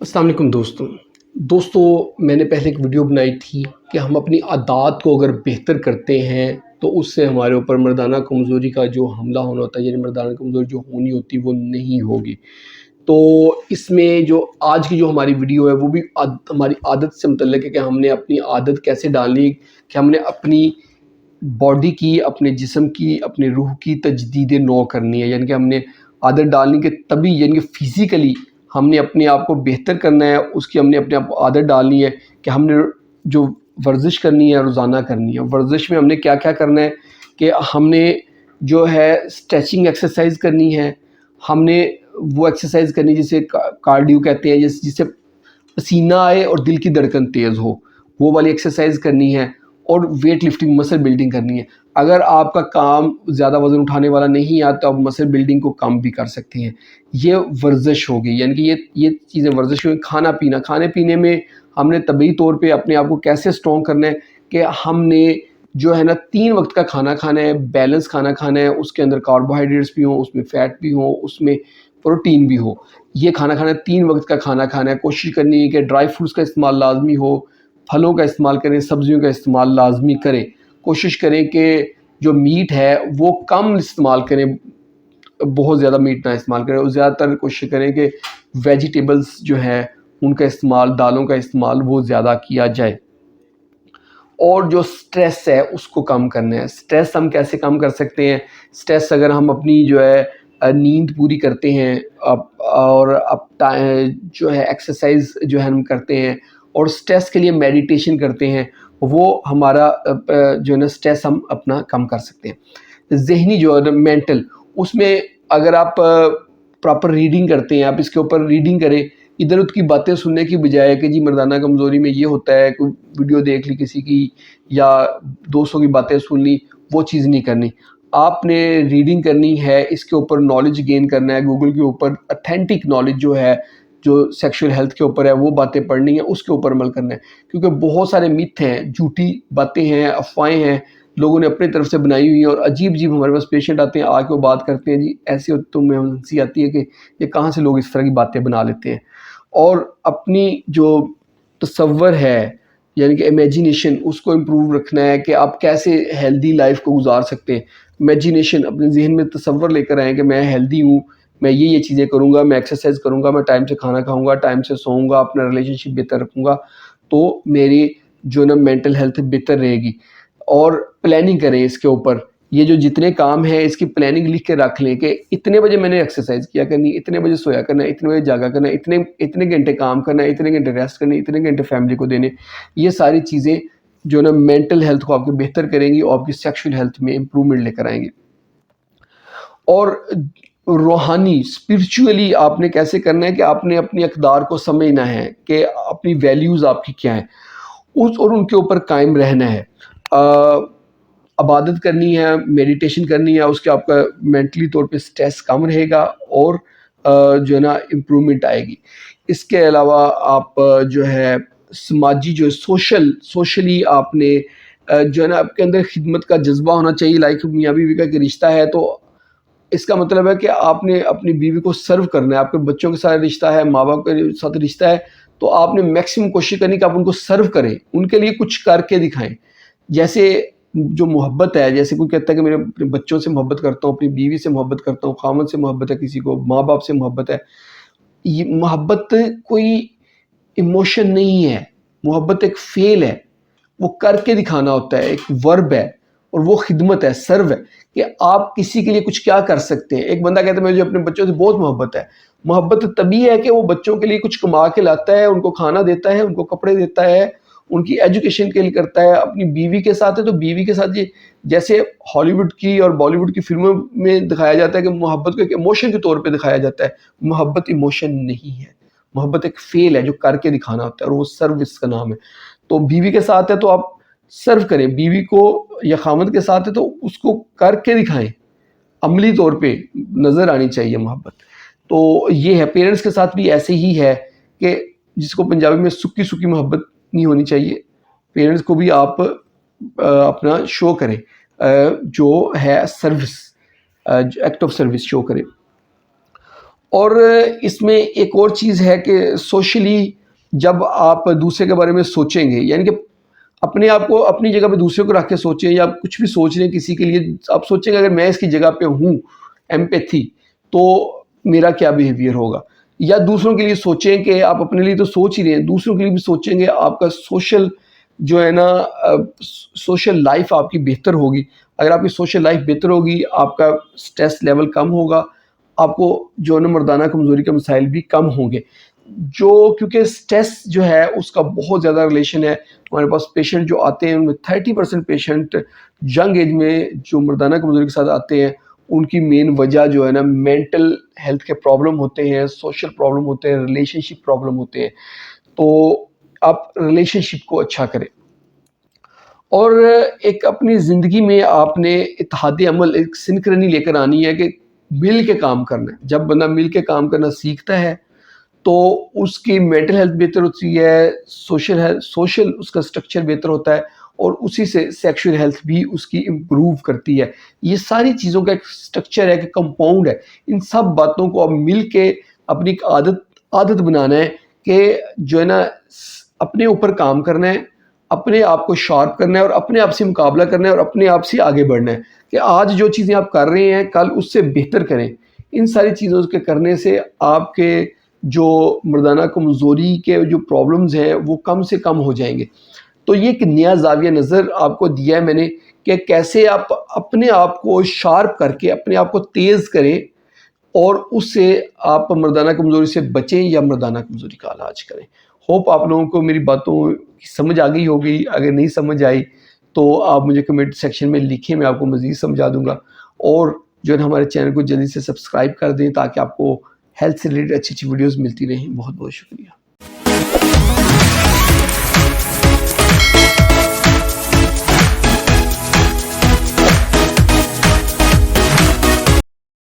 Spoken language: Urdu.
السلام علیکم دوستوں میں نے پہلے ایک ویڈیو بنائی تھی کہ ہم اپنی عادات کو اگر بہتر کرتے ہیں تو اس سے ہمارے اوپر مردانہ کمزوری کا جو حملہ ہونا ہوتا ہے، یعنی مردانہ کمزوری جو ہونی ہوتی وہ نہیں ہوگی۔ تو اس میں جو آج کی جو ہماری ویڈیو ہے وہ بھی ہماری عادت سے متعلق ہے کہ ہم نے اپنی عادت کیسے ڈالنی، کہ ہم نے اپنی باڈی کی، اپنے جسم کی، اپنے روح کی تجدید نو کرنی ہے، یعنی کہ ہم نے عادت ڈالنی کہ تبھی، یعنی کہ فزیکلی ہم نے اپنے آپ کو بہتر کرنا ہے، اس کی ہم نے اپنے آپ کو عادت ڈالنی ہے کہ ہم نے جو ورزش کرنی ہے روزانہ کرنی ہے۔ ورزش میں ہم نے کیا کیا کرنا ہے کہ ہم نے جو ہے اسٹریچنگ ایکسرسائز کرنی ہے، ہم نے وہ ایکسرسائز کرنی جسے کارڈیو کہتے ہیں، جس سے پسینہ آئے اور دل کی دھڑکن تیز ہو، وہ والی ایکسرسائز کرنی ہے، اور ویٹ لفٹنگ، مسل بلڈنگ کرنی ہے۔ اگر آپ کا کام زیادہ وزن اٹھانے والا نہیں ہے تو آپ مسل بلڈنگ کو کم بھی کر سکتے ہیں۔ یہ ورزش ہوگی، یعنی کہ یہ چیزیں ورزش ہوگی۔ کھانے پینے میں ہم نے طبعی طور پہ اپنے آپ کو کیسے اسٹرانگ کرنا ہے کہ ہم نے جو ہے نا 3 وقت کا کھانا کھانا ہے، بیلنس کھانا کھانا ہے، اس کے اندر کاربوہائیڈریٹس بھی ہوں، اس میں فیٹ بھی ہوں، اس میں پروٹین بھی ہو۔ یہ کھانا کھانا ہے، 3 وقت کا کھانا کھانا ہے۔ کوشش کرنی ہے کہ ڈرائی فروٹس کا استعمال لازمی ہو، پھلوں کا استعمال کریں، سبزیوں کا استعمال لازمی کریں۔ کوشش کریں کہ جو میٹ ہے وہ کم استعمال کریں، بہت زیادہ میٹ نہ استعمال کریں، اور زیادہ تر کوشش کریں کہ ویجیٹیبلز جو ہے ان کا استعمال، دالوں کا استعمال وہ زیادہ کیا جائے۔ اور جو سٹریس ہے اس کو کم کرنا ہے۔ سٹریس ہم کیسے کم کر سکتے ہیں؟ سٹریس اگر ہم اپنی جو ہے نیند پوری کرتے ہیں اور جو ہے ایکسرسائز جو ہے ہم کرتے ہیں، اور سٹریس کے لیے میڈیٹیشن کرتے ہیں، وہ ہمارا جو ہے نا سٹریس ہم اپنا کم کر سکتے ہیں۔ ذہنی جو ہے مینٹل، اس میں اگر آپ پراپر ریڈنگ کرتے ہیں، آپ اس کے اوپر ریڈنگ کریں، ادھر ادھر کی باتیں سننے کی بجائے کہ جی مردانہ کمزوری میں یہ ہوتا ہے، کوئی ویڈیو دیکھ لی کسی کی یا دوستوں کی باتیں سن لی، وہ چیز نہیں کرنی۔ آپ نے ریڈنگ کرنی ہے، اس کے اوپر نالج گین کرنا ہے، گوگل کے اوپر اتھینٹک نالج جو ہے، جو سیکشول ہیلتھ کے اوپر ہے، وہ باتیں پڑھنی ہیں، اس کے اوپر عمل کرنا ہے۔ کیونکہ بہت سارے میتھ ہیں، جھوٹی باتیں ہیں، افواہیں ہیں، لوگوں نے اپنی طرف سے بنائی ہوئی ہیں، اور عجیب ہمارے پاس پیشنٹ آتے ہیں، آ کے وہ بات کرتے ہیں، جی ایسی تو میں ہنسی آتی ہے کہ یہ کہاں سے لوگ اس طرح کی باتیں بنا لیتے ہیں۔ اور اپنی جو تصور ہے، یعنی کہ امیجینیشن، اس کو امپروو رکھنا ہے کہ آپ کیسے ہیلدی لائف کو گزار سکتے ہیں۔ امیجینیشن، اپنے ذہن میں تصور لے کر آئیں کہ میں ہیلدی ہوں، میں یہ چیزیں کروں گا، میں ایکسرسائز کروں گا، میں ٹائم سے کھانا کھاؤں گا، ٹائم سے سوؤں گا، اپنا ریلیشن شپ بہتر رکھوں گا، تو میری جو نا مینٹل ہیلتھ بہتر رہے گی۔ اور پلاننگ کریں اس کے اوپر، یہ جو جتنے کام ہیں اس کی پلاننگ لکھ کے رکھ لیں کہ اتنے بجے میں نے ایکسرسائز کیا کرنی، اتنے بجے سویا کرنا ہے، اتنے بجے جاگا کرنا ہے، اتنے گھنٹے کام کرنا ہے، اتنے گھنٹے ریسٹ کرنی، اتنے گھنٹے فیملی کو دینے۔ یہ ساری چیزیں جو نا مینٹل ہیلتھ کو آپ کے بہتر کریں گی اور آپ کی سیکشول ہیلتھ میں امپرومنٹ لے کر آئیں گے۔ اور روحانی اسپرچولی آپ نے کیسے کرنا ہے کہ آپ نے اپنی اقدار کو سمجھنا ہے کہ اپنی ویلیوز آپ کی کیا ہیں، اور ان کے اوپر قائم رہنا ہے۔ عبادت کرنی ہے، میڈیٹیشن کرنی ہے، اس کے آپ کا مینٹلی طور پہ سٹریس کم رہے گا، اور جو ہے نا امپرومنٹ آئے گی۔ اس کے علاوہ آپ جو ہے سماجی، جو سوشلی آپ نے جو ہے نا آپ کے اندر خدمت کا جذبہ ہونا چاہیے۔ لائک میاں بیوی کا کہ رشتہ ہے، تو اس کا مطلب ہے کہ آپ نے اپنی بیوی کو سرو کرنا ہے۔ آپ کے بچوں کے ساتھ رشتہ ہے، ماں باپ کے ساتھ رشتہ ہے، تو آپ نے میکسیمم کوشش کرنی کہ آپ ان کو سرو کریں، ان کے لیے کچھ کر کے دکھائیں۔ جیسے جو محبت ہے، جیسے کوئی کہتا ہے کہ میں اپنے بچوں سے محبت کرتا ہوں، اپنی بیوی سے محبت کرتا ہوں، خاوند سے محبت ہے، کسی کو ماں باپ سے محبت ہے۔ یہ محبت کوئی ایموشن نہیں ہے، محبت ایک فعل ہے، وہ کر کے دکھانا ہوتا ہے، ایک ورب ہے، اور وہ خدمت ہے، سرو ہے، کہ آپ کسی کے لیے کچھ کیا کر سکتے ہیں۔ ایک بندہ کہتا ہے مجھے اپنے بچوں سے بہت محبت ہے۔ محبت طبیعی ہے کہ وہ بچوں کے لیے کچھ کما کے لاتا ہے، ان کو کھانا دیتا ہے، ان کو کپڑے دیتا ہے، ان کی ایجوکیشن کے لیے کرتا ہے۔ اپنی بیوی کے ساتھ ہے تو بیوی کے ساتھ، یہ جیسے ہالی ووڈ کی اور بالی ووڈ کی فلموں میں دکھایا جاتا ہے کہ محبت کو ایک ایموشن کے طور پہ دکھایا جاتا ہے۔ محبت ایموشن نہیں ہے، محبت ایک فعل ہے جو کر کے دکھانا ہوتا ہے، اور وہ سروس کا نام ہے۔ تو بیوی کے ساتھ ہے تو آپ سرو کریں، بیوی کو یا خامد کے ساتھ ہے تو اس کو کر کے دکھائیں، عملی طور پہ نظر آنی چاہیے محبت۔ تو یہ ہے، پیرنٹس کے ساتھ بھی ایسے ہی ہے کہ جس کو پنجابی میں سکی سکی محبت نہیں ہونی چاہیے۔ پیرنٹس کو بھی آپ اپنا شو کریں، جو ہے سروس، ایکٹ آف سروس شو کریں۔ اور اس میں ایک اور چیز ہے کہ سوشلی جب آپ دوسرے کے بارے میں سوچیں گے، یعنی کہ اپنے آپ کو اپنی جگہ پہ دوسرے کو رکھ کے سوچیں، یا آپ کچھ بھی سوچ رہے ہیں کسی کے لیے، آپ سوچیں گے اگر میں اس کی جگہ پہ ہوں، ایمپیتھی، تو میرا کیا بیہیویئر ہوگا. یا دوسروں کے لیے سوچیں کہ آپ اپنے لیے تو سوچ ہی رہے ہیں، دوسروں کے لیے بھی سوچیں گے، آپ کا سوشل جو ہے نا سوشل لائف آپ کی بہتر ہوگی. اگر آپ کی سوشل لائف بہتر ہوگی، آپ کا سٹریس لیول کم ہوگا، آپ کو جو ہے نا مردانہ کمزوری کے مسائل بھی کم ہوں گے. کیونکہ سٹریس جو ہے اس کا بہت زیادہ ریلیشن ہے. ہمارے پاس پیشنٹ جو آتے ہیں ان میں 30% پیشنٹ ینگ ایج میں جو مردانہ کمزوری کے ساتھ آتے ہیں، ان کی مین وجہ جو ہے نا مینٹل ہیلتھ کے پرابلم ہوتے ہیں، سوشل پرابلم ہوتے ہیں، ریلیشن شپ پرابلم ہوتے ہیں. تو آپ ریلیشن شپ کو اچھا کریں. اور ایک اپنی زندگی میں آپ نے اتحاد عمل، ایک سنکرنی لے کر آنی ہے کہ مل کے کام کرنا ہے. جب بندہ مل کے کام کرنا سیکھتا ہے تو اس کی مینٹل ہیلتھ بہتر ہوتی ہے، سوشل اس کا سٹرکچر بہتر ہوتا ہے، اور اسی سے سیکشول ہیلتھ بھی اس کی امپروو کرتی ہے. یہ ساری چیزوں کا ایک سٹرکچر ہے کہ کمپاؤنڈ ہے. ان سب باتوں کو اب مل کے اپنی ایک عادت بنانا ہے کہ جو ہے نا اپنے اوپر کام کرنا ہے، اپنے آپ کو شارپ کرنا ہے، اور اپنے آپ سے مقابلہ کرنا ہے، اور اپنے آپ سے آگے بڑھنا ہے کہ آج جو چیزیں آپ کر رہے ہیں کل اس سے بہتر کریں. ان ساری چیزوں کے کرنے سے آپ کے جو مردانہ کمزوری کے جو پرابلمز ہیں وہ کم سے کم ہو جائیں گے. تو یہ ایک نیا زاویہ نظر آپ کو دیا ہے میں نے کہ کیسے آپ اپنے آپ کو شارپ کر کے اپنے آپ کو تیز کریں، اور اس سے آپ مردانہ کمزوری سے بچیں یا مردانہ کمزوری کا علاج کریں. ہوپ آپ لوگوں کو میری باتوں کی سمجھ آ گئی ہوگی. اگر نہیں سمجھ آئی تو آپ مجھے کمنٹ سیکشن میں لکھیں، میں آپ کو مزید سمجھا دوں گا. اور جو ہے ہمارے چینل کو جلدی سے سبسکرائب کر دیں تاکہ آپ کو ہیلتھ سے ریلیٹڈ اچھی اچھی ویڈیوز ملتی رہیں. بہت بہت شکریہ.